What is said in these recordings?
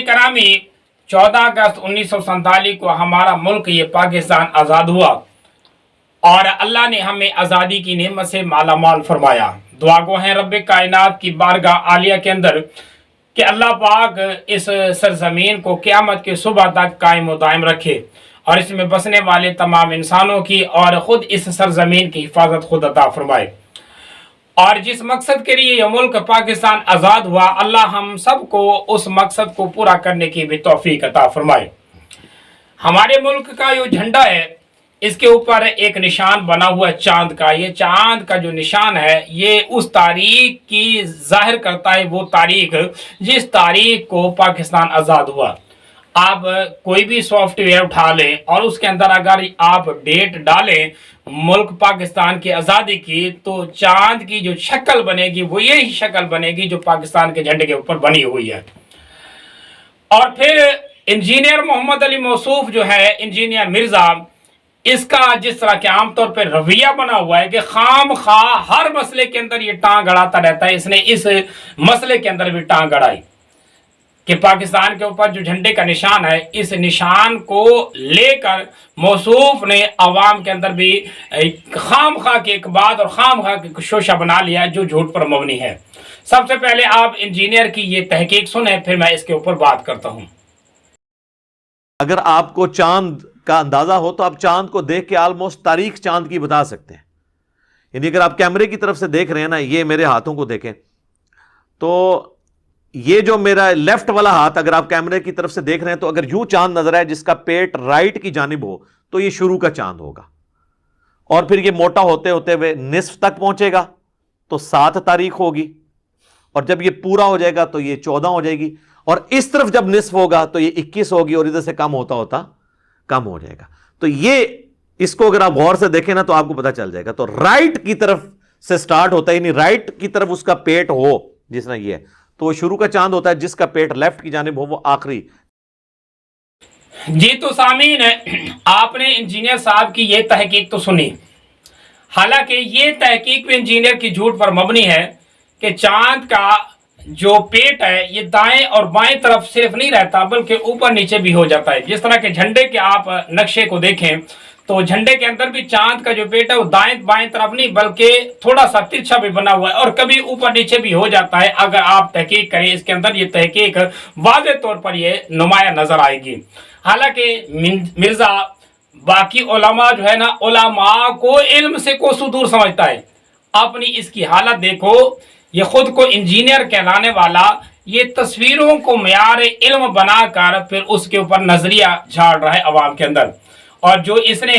करामी 14 अगस्त 1947 को हमारा मुल्क ये पाकिस्तान आज़ाद हुआ और अल्लाह ने हमें आज़ादी की नेमत से मालामाल फरमाया। दुआ गो हैं रब्बे कायनात की बारगाह आलिया के अंदर कि अल्लाह पाक इस सरजमीन को क़यामत के सुबह तक कायम व दायम रखे और इसमें बसने वाले तमाम इंसानों की और ख़ुद इस सरजमीन की हिफाजत खुद अता फरमाए। और जिस मकसद के लिए यह मुल्क पाकिस्तान आज़ाद हुआ, अल्लाह हम सब को उस मकसद को पूरा करने की भी तौफीक अता फरमाए। हमारे मुल्क का जो झंडा है, इसके ऊपर एक निशान बना हुआ है चांद का। ये चांद का जो निशान है, ये उस तारीख की जाहिर करता है, वो तारीख जिस तारीख को पाकिस्तान आज़ाद हुआ। आप कोई भी सॉफ्टवेयर उठा लें और उसके अंदर अगर आप डेट डालें मुल्क पाकिस्तान की आज़ादी की, तो चांद की जो शक्ल बनेगी वो यही शक्ल बनेगी जो पाकिस्तान के झंडे के ऊपर बनी हुई है। और फिर इंजीनियर मोहम्मद अली मौसूफ जो है, इंजीनियर मिर्ज़ा, इसका जिस तरह के आमतौर पर रवैया बना हुआ है कि खाम खा हर मसले के अंदर ये टांग अड़ाता रहता है, इसने इस मसले के अंदर भी टांग अड़ाई कि पाकिस्तान के ऊपर जो झंडे का निशान है, इस निशान को लेकर मौसूफ ने अवाम के अंदर भी खाम खा के एक बात और खाम खा के शोशा बना लिया जो झूठ पर मबनी है। सबसे पहले आप इंजीनियर की ये तहकीक सुने, फिर मैं इसके ऊपर बात करता हूँ। अगर आपको चांद का अंदाजा हो तो आप चांद को देख के ऑलमोस्ट तारीख चांद की बता सकते हैं। यानी अगर आप कैमरे की तरफ से देख रहे हैं ना, ये मेरे हाथों को देखें तो ये जो मेरा लेफ्ट वाला हाथ, अगर आप कैमरे की तरफ से देख रहे हैं तो अगर यूं चांद नजर आए जिसका पेट राइट की जानिब हो तो ये शुरू का चांद होगा, और फिर ये मोटा होते होते हुए निस्फ तक पहुंचेगा तो 7 तारीख होगी, और जब ये पूरा हो जाएगा तो ये 14 हो जाएगी, और इस तरफ जब निस्फ होगा तो ये 21 होगी, और इधर से कम होता होता कम हो जाएगा। तो ये इसको अगर आप गौर से देखें ना तो आपको पता चल जाएगा। तो राइट की तरफ से स्टार्ट होता है, यानी राइट की तरफ उसका पेट हो जिस तरह ये है, तो वो शुरू का चांद होता है। जिसका पेट लेफ्ट की जानिब हो वो आखिरी। जी तो सामीन, आपने इंजीनियर साहब की ये तहकीक तो सुनी। हालांकि ये तहकीक भी इंजीनियर की झूठ पर मबनी है कि चांद का जो पेट है ये दाएं और बाएं तरफ सिर्फ नहीं रहता बल्कि ऊपर नीचे भी हो जाता है। जिस तरह के झंडे के आप नक्शे को देखें तो झंडे के अंदर भी चांद का जो पेट है वो दाएं बाएं तरफ नहीं बल्कि थोड़ा सा तिरछा भी बना हुआ है, और कभी ऊपर नीचे भी हो जाता है। अगर आप तहकीक करें इसके अंदर, ये तहकीक वाज़ेह तौर पर ये नुमाया नजर आएगी। हालांकि मिर्जा बाकी उलमा जो है ना, उलमा को इल्म से कोसों दूर समझता है। अपनी इसकी हालत देखो, ये खुद को इंजीनियर कहलाने वाला ये तस्वीरों को मेयार इल्म बनाकर फिर उसके ऊपर नजरिया झाड़ रहा है अवाम के अंदर। और जो इसने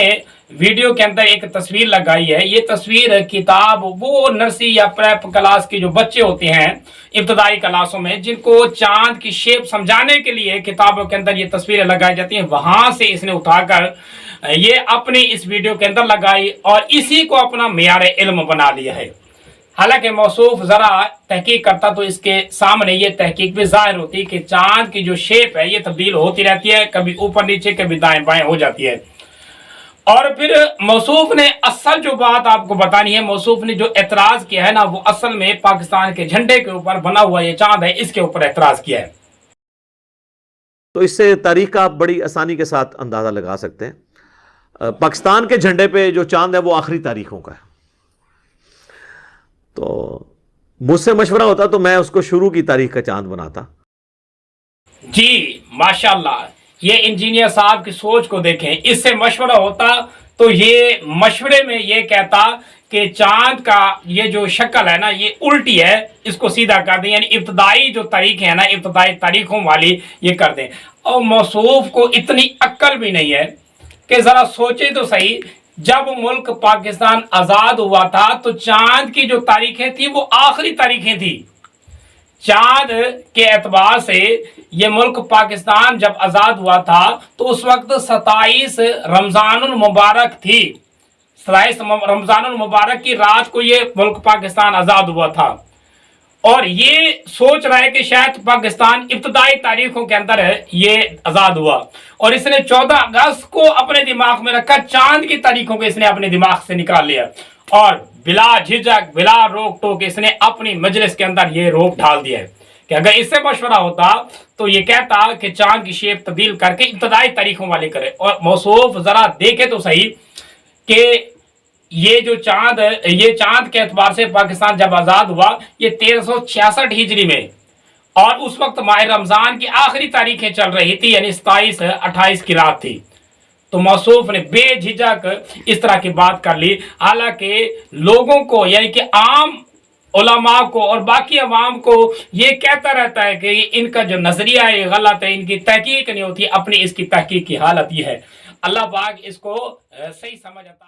वीडियो के अंदर एक तस्वीर लगाई है, ये तस्वीर किताब वो नर्सरी या प्रेप क्लास के जो बच्चे होते हैं इब्तदाई क्लासों में, जिनको चांद की शेप समझाने के लिए किताबों के अंदर ये तस्वीरें लगाई जाती हैं, वहां से इसने उठाकर ये अपनी इस वीडियो के अंदर लगाई और इसी को अपना मेयार इल्म बना लिया है। हालांकि मौसूफ जरा तहकीक करता तो इसके सामने ये तहकीक भी जाहिर होती कि चांद की जो शेप है ये तब्दील होती रहती है, कभी ऊपर नीचे कभी दाएं बाएं हो जाती है। और फिर मौसूफ ने असल जो बात आपको बतानी है, मौसूफ ने जो एतराज किया है ना, वो असल में पाकिस्तान के झंडे के ऊपर बना हुआ ये चांद है, इसके ऊपर एतराज किया है। तो इससे तारीख का आप बड़ी आसानी के साथ अंदाजा लगा सकते हैं। पाकिस्तान के झंडे पे जो चांद है वो आखिरी तारीखों का है। तो मुझसे मशवरा होता तो मैं उसको शुरू की तारीख का चांद बनाता। जी माशाल्लाह, ये इंजीनियर साहब की सोच को देखें। इससे मशवरा होता तो ये मशवरे में ये कहता कि चांद का ये जो शक्ल है ना ये उल्टी है, इसको सीधा कर दें, यानी इब्तदाई जो तारीखें है ना, इब्तदाई तारीखों वाली ये कर दें। और मौसूफ को इतनी अक्ल भी नहीं है कि जरा सोचे तो सही, जब मुल्क पाकिस्तान आज़ाद हुआ था तो चांद की जो तारीखें थी वो आखिरी तारीखें थी। चांद के एतबार से ये मुल्क पाकिस्तान जब आज़ाद हुआ था तो उस वक्त 27 रमज़ानुल मुबारक थी। 27 रमज़ानुल मुबारक की रात को ये मुल्क पाकिस्तान आज़ाद हुआ था, और ये सोच रहा है कि शायद पाकिस्तान इब्तदाई तारीखों के अंदर है ये आज़ाद हुआ, और इसने 14 अगस्त को अपने दिमाग में रखा, चांद की तारीखों को इसने अपने दिमाग से निकाल लिया और बिला झिझक बिला रोक टोक इसने अपनी मजलिस के अंदर ये रोक डाल दिया है کہ اگر اس سے مشورہ ہوتا تو یہ کہتا کہ چاند کی شیپ تبدیل کر کے ابتدائی تاریخوں والے کرے. اور موصوف ذرا دیکھے تو صحیح کہ یہ جو چاند کے اعتبار سے پاکستان جب آزاد ہوا یہ 1366 ہجری میں، اور اس وقت ماہ رمضان کی آخری تاریخیں چل رہی تھی، یعنی 27-28 کی رات تھی. تو موصوف نے بے جھجک اس طرح کی بات کر لی، حالانکہ لوگوں کو یعنی کہ عام علماء کو اور باقی عوام کو یہ کہتا رہتا ہے کہ ان کا جو نظریہ ہے یہ غلط ہے، ان کی تحقیق نہیں ہوتی. اپنی اس کی تحقیق کی حالت یہ ہے. اللہ پاک اس کو صحیح سمجھ آتا